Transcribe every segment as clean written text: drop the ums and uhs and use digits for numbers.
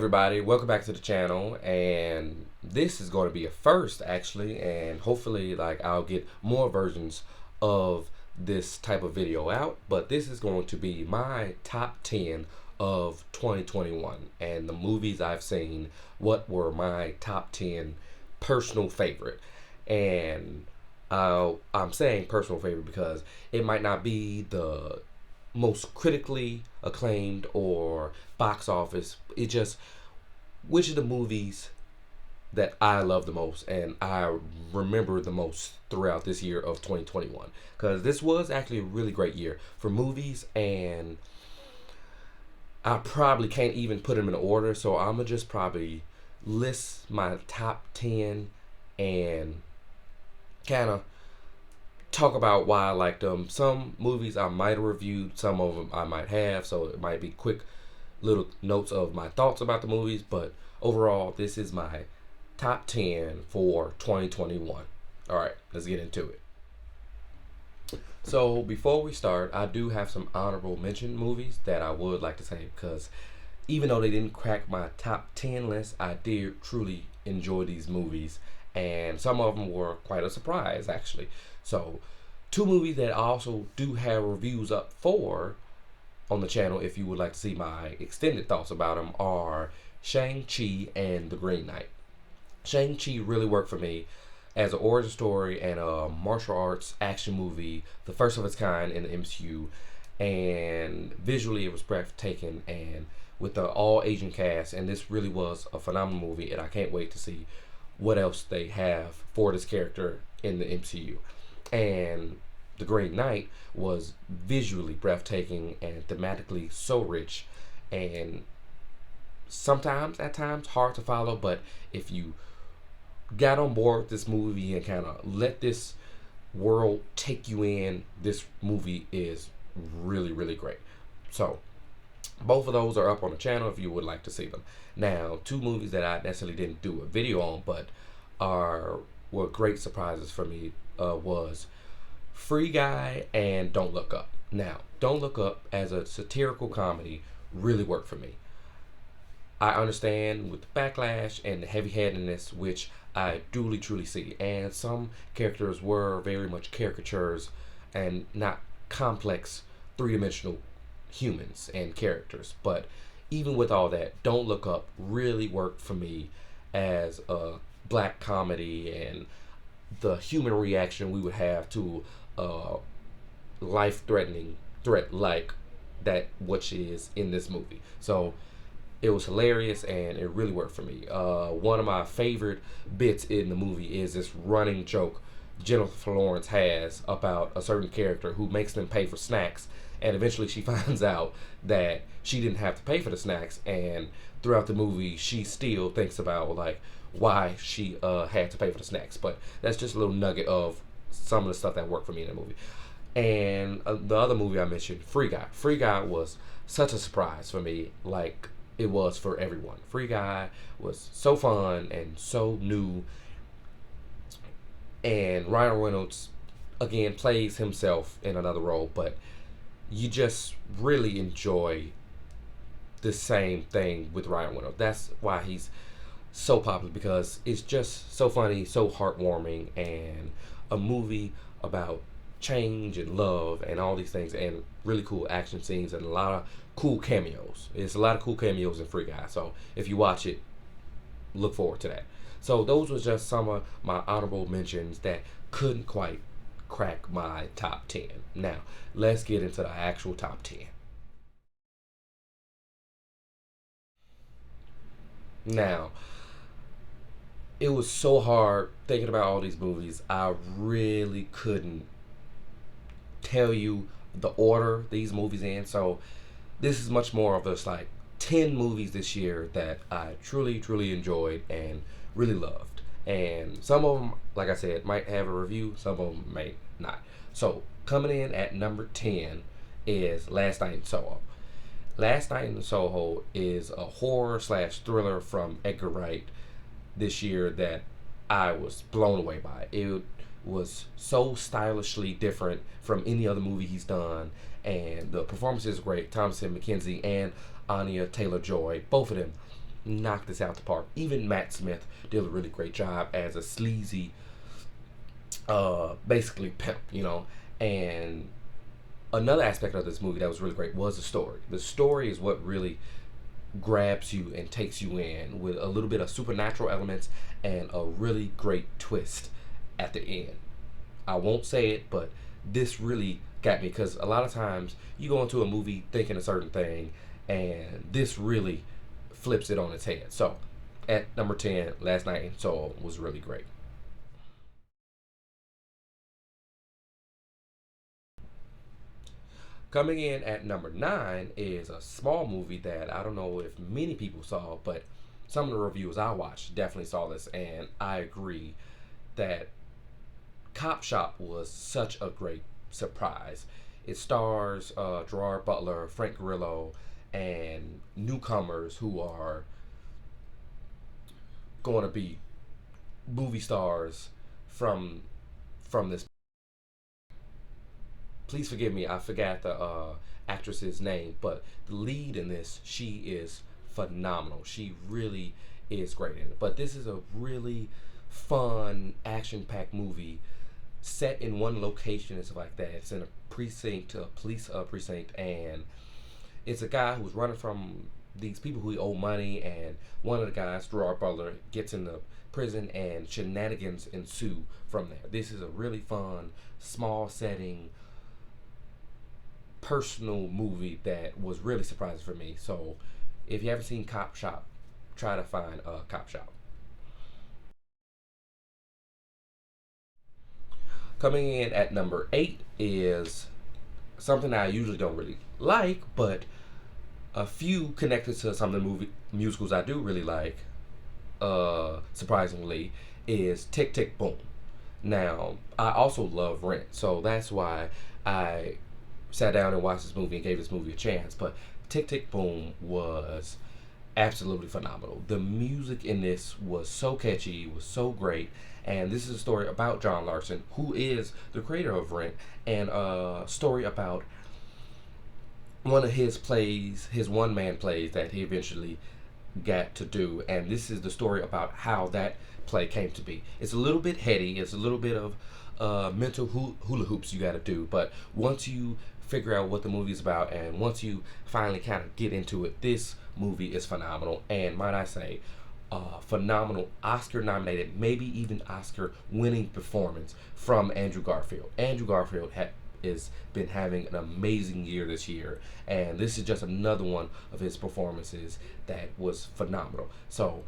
everybody, welcome back to the channel, and this is going to be a first actually, and hopefully I'll get more versions of this type of video out, but this is going to be my top 10 of 2021 and the movies I've seen. What were my top 10 personal favorite? And I'm saying personal favorite because it might not be the most critically acclaimed or box office. It just, which of the movies that I love the most and I remember the most throughout this year of 2021, because this was actually a really great year for movies, and I probably can't even put them in order, so I'm gonna just probably list my top 10 and kind of talk about why I like them. Some movies I might have reviewed, some of them I might have, so it might be quick little notes of my thoughts about the movies, but overall this is my top 10 for 2021. Alright, let's get into it. So before we start, I do have some honorable mention movies that I would like to say, because even though they didn't crack my top 10 list, I did truly enjoy these movies, and some of them were quite a surprise actually. So two movies that I also do have reviews up for on the channel, if you would like to see my extended thoughts about them, are Shang Chi and The Green Knight. Shang Chi really worked for me as an origin story and a martial arts action movie, the first of its kind in the MCU, and visually it was breathtaking and with the all Asian cast, and this really was a phenomenal movie, and I can't wait to see what else they have for this character in the MCU. And The Green Knight was visually breathtaking and thematically so rich, and sometimes at times hard to follow, but if you got on board with this movie and kind of let this world take you in, this movie is really great. So both of those are up on the channel if you would like to see them. Now, two movies that I necessarily didn't do a video on but were great surprises for me was Free Guy and Don't Look Up. Now, Don't Look Up as a satirical comedy really worked for me. I understand with the backlash and the heavy-handedness, which I duly truly see, and some characters were very much caricatures and not complex three-dimensional humans and characters. But even with all that, Don't Look Up really worked for me as a black comedy, and the human reaction we would have to a life-threatening threat like that which is in this movie. So it was hilarious and it really worked for me. One of my favorite bits in the movie is this running joke Jennifer Lawrence has about a certain character who makes them pay for snacks, and eventually she finds out that she didn't have to pay for the snacks, and throughout the movie she still thinks about why she had to pay for the snacks. But that's just a little nugget of some of the stuff that worked for me in the movie. And the other movie I mentioned, Free Guy. Free Guy was such a surprise for me, like it was for everyone. Free Guy was so fun and so new, and Ryan Reynolds again plays himself in another role, but you just really enjoy the same thing with Ryan Reynolds. That's why he's so popular, because it's just so funny, so heartwarming, and a movie about change and love and all these things, and really cool action scenes and a lot of cool cameos. It's a lot of cool cameos in Free Guy, so if you watch it, look forward to that. So those were just some of my honorable mentions that couldn't quite crack my top 10. Now let's get into the actual top 10. Now, it was so hard thinking about all these movies. I really couldn't tell you the order these movies in. So this is much more of just 10 movies this year that I truly enjoyed and really loved. And some of them, like I said, might have a review, some of them may not. So coming in at number 10 is Last Night in Soho. Last Night in Soho is a horror slash thriller from Edgar Wright this year that I was blown away by. It was so stylishly different from any other movie he's done, and the performance is great. Thomasin McKenzie and Anya Taylor-Joy, both of them knocked this out the park. Even Matt Smith did a really great job as a sleazy, basically pimp, And another aspect of this movie that was really great was the story. The story is what really grabs you and takes you in, with a little bit of supernatural elements and a really great twist at the end. I won't say it, but this really got me, because a lot of times you go into a movie thinking a certain thing, and this really flips it on its head. So, at number 10, Last Night in Seoul was really great. Coming in at number 9 is a small movie that I don't know if many people saw, but some of the reviews I watched definitely saw this, and I agree that Cop Shop was such a great surprise. It stars Gerard Butler, Frank Grillo, and newcomers who are going to be movie stars from this. Please forgive me, I forgot the actress's name, but the lead in this, she is phenomenal. She really is great in it. But this is a really fun, action-packed movie set in one location and stuff like that. It's in a precinct, a police precinct, and it's a guy who's running from these people who owe money, and one of the guys, Gerard Butler, gets in the prison, and shenanigans ensue from there. This is a really fun, small setting, personal movie that was really surprising for me. So, if you haven't seen Cop Shop, try to find Cop Shop. Coming in at number 8 is something that I usually don't really like, but a few connected to some of the musicals I do really like, surprisingly, is Tick Tick Boom. Now, I also love Rent, so that's why I sat down and watched this movie and gave this movie a chance. But Tick Tick Boom was absolutely phenomenal. The music in this was so catchy, was so great, and this is a story about John Larson, who is the creator of Rent, and a story about one of his plays, his one-man plays that he eventually got to do, and this is the story about how that play came to be. It's a little bit heady, it's a little bit of mental hula hoops you got to do, but once you figure out what the movie's about, and once you finally kind of get into it, this movie is phenomenal, and might I say, phenomenal Oscar-nominated, maybe even Oscar-winning performance from Andrew Garfield. Andrew Garfield has been having an amazing year this year, and this is just another one of his performances that was phenomenal. So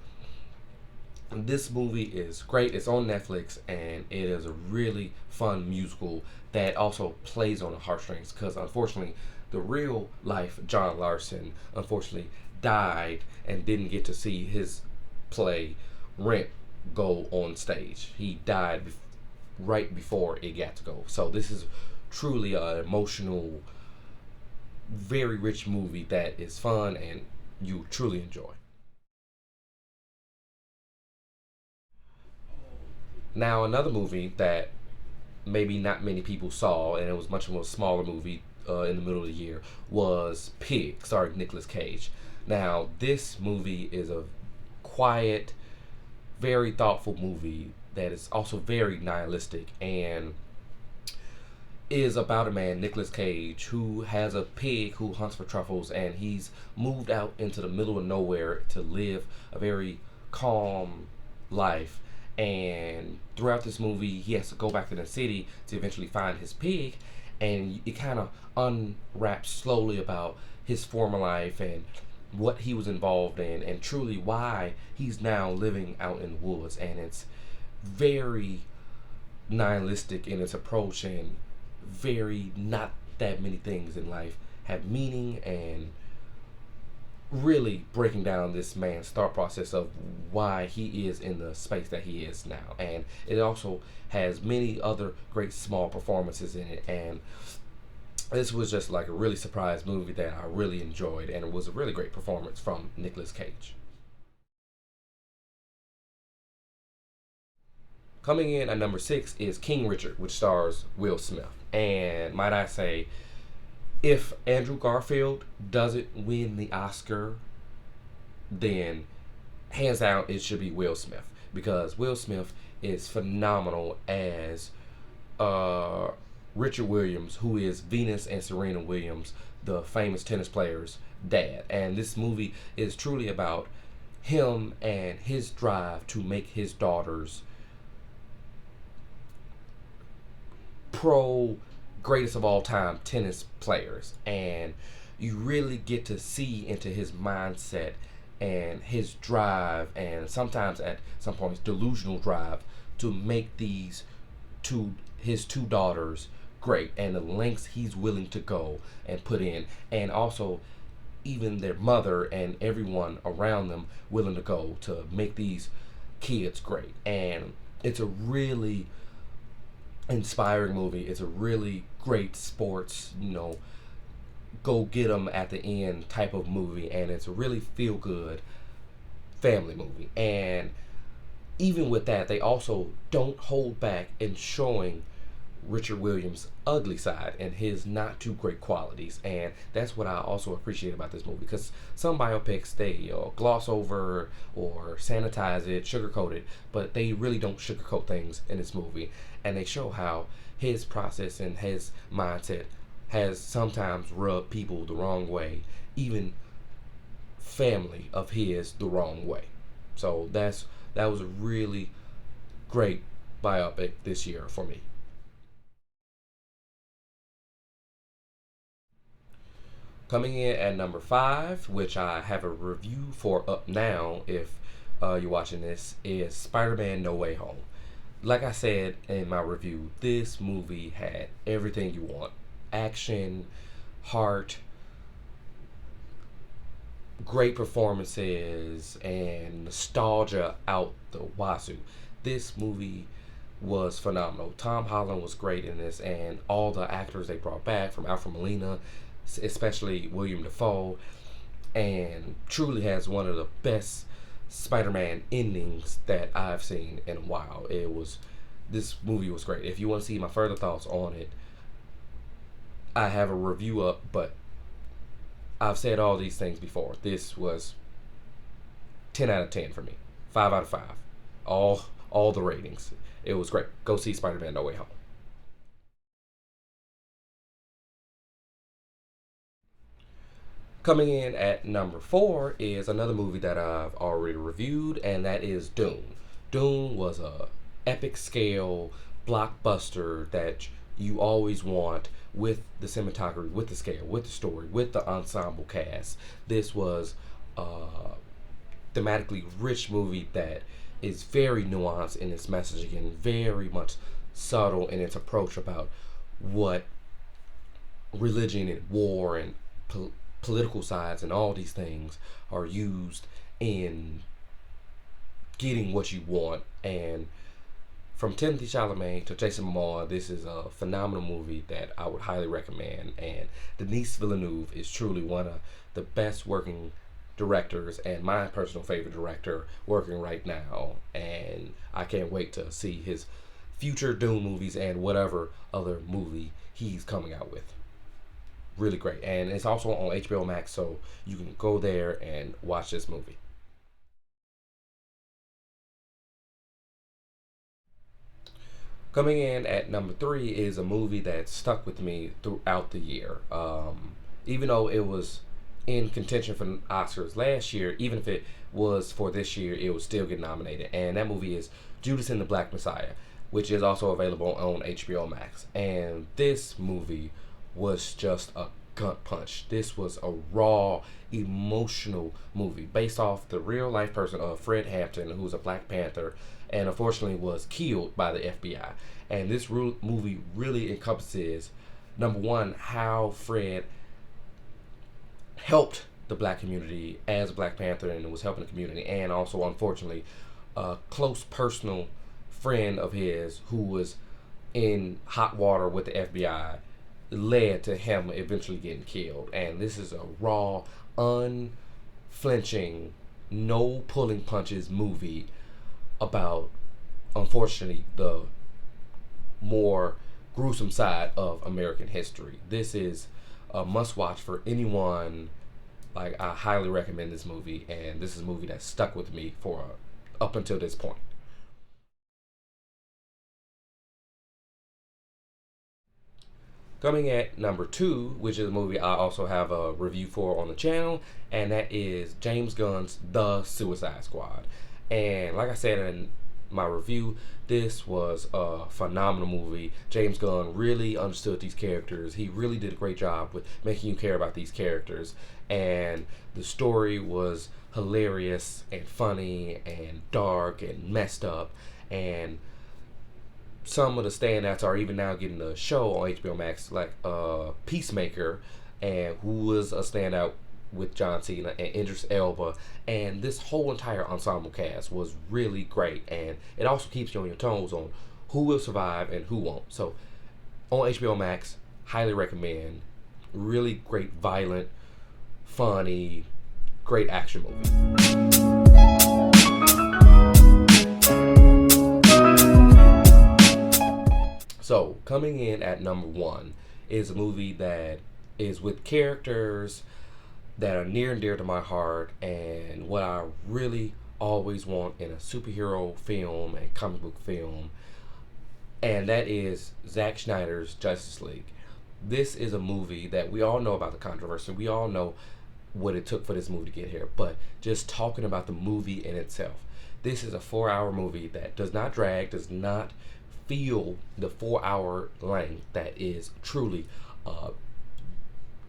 this movie is great. It's on Netflix, and it is a really fun musical that also plays on the heartstrings, because unfortunately the real life John Larson unfortunately died and didn't get to see his play Rent go on stage. He died right before it got to go. So this is truly an emotional, very rich movie that is fun and you truly enjoy. Now, another movie that maybe not many people saw, and it was much more smaller movie in the middle of the year, was Pig, starring Nicolas Cage. Now, this movie is a quiet, very thoughtful movie that is also very nihilistic, and is about a man, Nicolas Cage, who has a pig who hunts for truffles, and he's moved out into the middle of nowhere to live a very calm life. And throughout this movie, he has to go back to the city to eventually find his pig, and it kind of unwraps slowly about his former life and what he was involved in, and truly why he's now living out in the woods. And it's very nihilistic in its approach, and very not that many things in life have meaning, and really breaking down this man's thought process of why he is in the space that he is now. And it also has many other great small performances in it, and this was just like a really surprise movie that I really enjoyed, and it was a really great performance from Nicolas Cage. Coming in at number 6 is King Richard, which stars Will Smith. And might I say, if Andrew Garfield doesn't win the Oscar, then hands down, it should be Will Smith, because Will Smith is phenomenal as uh, Richard Williams, who is Venus and Serena Williams, the famous tennis players' dad. And this movie is truly about him and his drive to make his daughters pro greatest of all time tennis players. And you really get to see into his mindset and his drive, and sometimes at some points delusional drive, to make these his two daughters great, and the lengths he's willing to go and put in, and also even their mother and everyone around them willing to go to make these kids great. And it's a really inspiring movie. It's a really great sports, go get them at the end type of movie, and it's a really feel good family movie. And even with that, they also don't hold back in showing Richard Williams' ugly side and his not too great qualities. And that's what I also appreciate about this movie, because some biopics, they gloss over or sanitize it, sugarcoat it, but they really don't sugarcoat things in this movie. And they show how his process and his mindset has sometimes rubbed people the wrong way, even family of his the wrong way. So that was a really great biopic this year for me. Coming in at number 5, which I have a review for up now if you're watching this, is Spider-Man No Way Home. Like I said in my review, this movie had everything you want: action, heart, great performances, and nostalgia out the wazoo. This movie was phenomenal. Tom Holland was great in this, and all the actors they brought back, from Alfred Molina, especially William Dafoe, and truly has one of the best Spider-Man endings that I've seen in a while. This movie was great. If you want to see my further thoughts on it, I have a review up, but I've said all these things before. This was 10 out of 10 for me. 5 out of 5. All the ratings. It was great. Go see Spider-Man No Way Home. Coming in at number 4 is another movie that I've already reviewed, and that is Dune. Dune was a epic scale blockbuster that you always want, with the cinematography, with the scale, with the story, with the ensemble cast. This was a thematically rich movie that is very nuanced in its messaging and very much subtle in its approach about what religion and war and political sides and all these things are used in getting what you want. And from Timothy Chalamet to Jason Momoa, this is a phenomenal movie that I would highly recommend. And Denis Villeneuve is truly one of the best working directors, and my personal favorite director working right now. And I can't wait to see his future Dune movies and whatever other movie he's coming out with. Really great. And it's also on HBO Max, so you can go there and watch this movie. Coming in at number 3 is a movie that stuck with me throughout the year. Even though it was in contention for Oscars last year, even if it was for this year, it would still get nominated. And that movie is Judas and the Black Messiah, which is also available on HBO Max. And this movie was just a gut punch. This was a raw, emotional movie based off the real life person of Fred Hampton, who's a Black Panther, and unfortunately was killed by the FBI. And this movie really encompasses, number one, how Fred helped the black community as a Black Panther and was helping the community, and also, unfortunately, a close personal friend of his who was in hot water with the FBI led to him eventually getting killed. And this is a raw, unflinching, no pulling punches movie about, unfortunately, the more gruesome side of American history. This is a must watch for anyone Like, I highly recommend this movie, and this is a movie that stuck with me for up until this point. Coming at number two, which is a movie I also have a review for on the channel, and that is James Gunn's The Suicide Squad. And like I said in my review, this was a phenomenal movie. James Gunn really understood these characters. He really did a great job with making you care about these characters. And the story was hilarious and funny and dark and messed up. And some of the standouts are even now getting a show on HBO Max, like Peacemaker, and who was a standout with John Cena and Idris Elba, and this whole entire ensemble cast was really great, and it also keeps you on your toes on who will survive and who won't. So on HBO Max, highly recommend. Really great, violent, funny, great action movie. So, coming in at number one is a movie that is with characters that are near and dear to my heart, and what I really always want in a superhero film and comic book film, and that is Zack Snyder's Justice League. This is a movie that we all know about the controversy. We all know what it took for this movie to get here, but just talking about the movie in itself. This is a 4-hour movie that does not drag, does not feel the 4-hour length that is truly a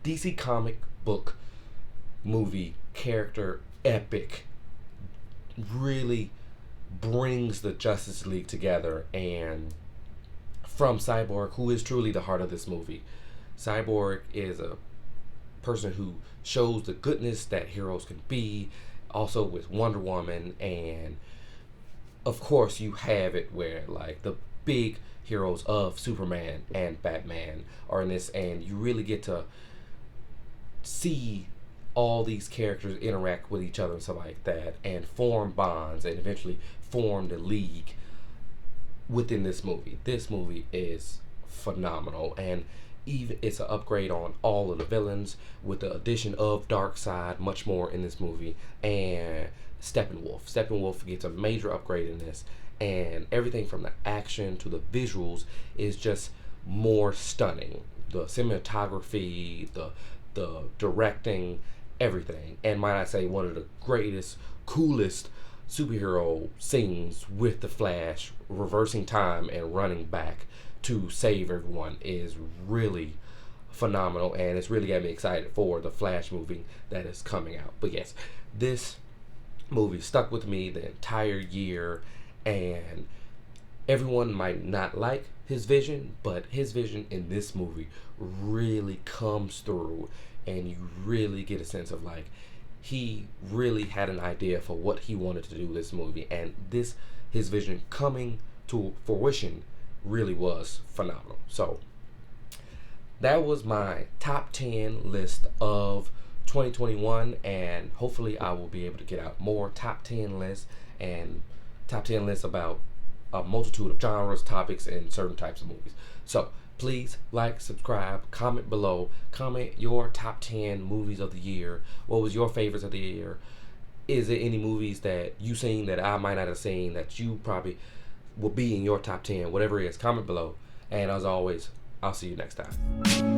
DC comic book movie character epic. Really brings the Justice League together, and from Cyborg, who is truly the heart of this movie. Cyborg is a person who shows the goodness that heroes can be, also with Wonder Woman, and of course you have it where like the big heroes of Superman and Batman are in this, and you really get to see all these characters interact with each other and stuff like that, and form bonds, and eventually form the League within this movie. This movie is phenomenal, and even it's an upgrade on all of the villains with the addition of Darkseid, much more in this movie, and Steppenwolf. Steppenwolf gets a major upgrade in this, and everything from the action to the visuals is just more stunning. The cinematography, the directing, everything. And might I say, one of the greatest, coolest superhero scenes with the Flash reversing time and running back to save everyone is really phenomenal, and it's really got me excited for the Flash movie that is coming out. But yes, this movie stuck with me the entire year, and everyone might not like his vision, but his vision in this movie really comes through, and you really get a sense of like he really had an idea for what he wanted to do with this movie, and this his vision coming to fruition really was phenomenal. So that was my top 10 list of 2021, and hopefully I will be able to get out more top 10 lists, and top 10 lists about a multitude of genres, topics, and certain types of movies. So please like, subscribe, comment below, comment your top 10 movies of the year. What was your favorites of the year? Is there any movies that you seen that I might not have seen that you probably will be in your top 10? Whatever it is, comment below. And as always, I'll see you next time.